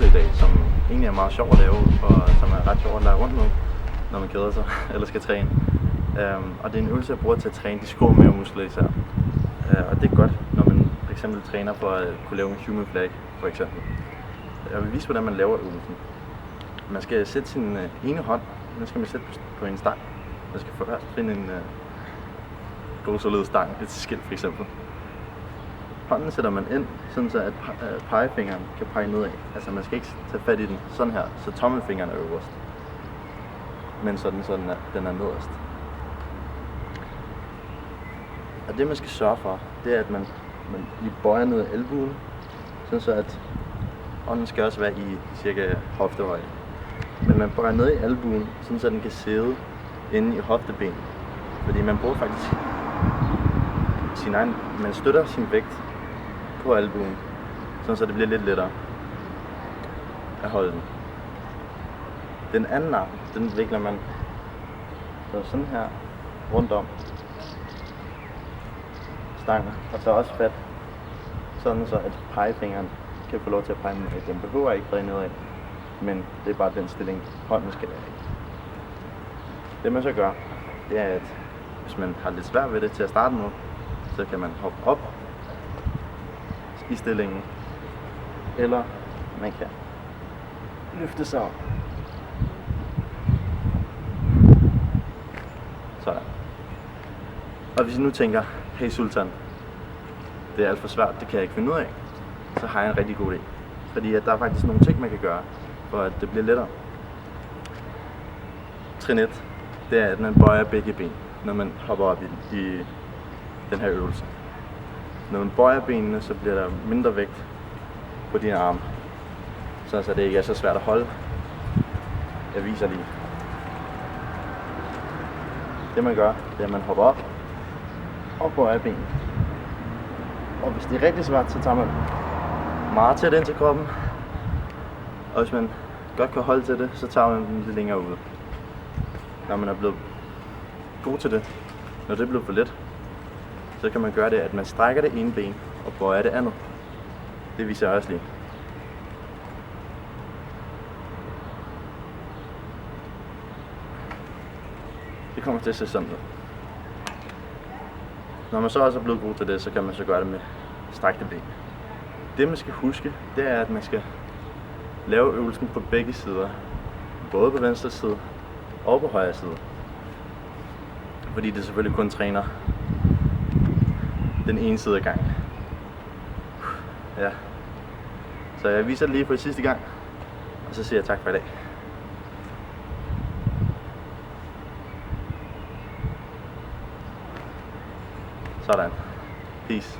øvelse i dag, som egentlig er meget sjov at lave, og som er ret sjov at lege rundt med, når man keder sig eller skal træne. Og det er en øvelse, jeg bruger til at træne de skuldermuskler især. Og det er godt, når man f.eks. træner for at kunne lave en human flag, for eksempel. Jeg vil vise, hvordan man laver øvelsen. Man skal sætte sin ene hånd, den skal man sætte på en stang. Man skal først finde en god solid stang, et skilt for eksempel. Hånden sætter man ind, sådan så at pegefingeren kan pege nedad. Altså man skal ikke tage fat i den sådan her, så tommelfingeren er øverst. Men sådan at den er nederst. Og det man skal sørge for, det er at man lige bøjer ned af albuen, sådan så at hånden skal også være i cirka hoftehøjde. Men man bøjer ned i albuen, sådan så den kan sidde inde i hoftebenet. Fordi man bruger faktisk man støtter sin vægt på albuen, sådan så det bliver lidt lettere at holde den. Den anden arm, den vikler man så sådan her rundt om stangen, og så også fat, sådan så at pegefingeren kan få lov til at pege nedad. Den behøver ikke dreje nedad, men det er bare den stilling, hånden skal være i. Det man så gør, det er, at hvis man har lidt svært ved det til at starte med, så kan man hoppe op i stillingen, eller man kan løfte sig op. Sådan. Og hvis I nu tænker, hey Sultan, det er alt for svært, det kan jeg ikke finde ud af, så har jeg en rigtig god idé. Fordi at der er faktisk nogle ting, man kan gøre, for at det bliver lettere. Trin 1, det er, at man bøjer begge ben, når man hopper op i den her øvelse. Når man bøjer benene, så bliver der mindre vægt på dine arme, så det ikke er så svært at holde. Jeg viser lige. Det man gør, det er, at man hopper op og bøjer benene. Og hvis det er rigtig svært, så tager man meget tæt ind til kroppen. Og hvis man godt kan holde til det, så tager man den lidt længere ud. Når man er blevet god til det, når det er blevet for let, så kan man gøre det, at man strækker det ene ben og bøjer det andet. Det viser jeg også lige. Det kommer til at se sådan ud. Når man så også er blevet god til det, så kan man så gøre det med strækte ben. Det man skal huske, det er, at man skal lave øvelsen på begge sider. Både på venstre side og på højre side. Fordi det selvfølgelig kun træner den ene side af gangen. Ja. Så jeg viser det lige for sidste gang, og så siger jeg tak for i dag. Sådan. Peace.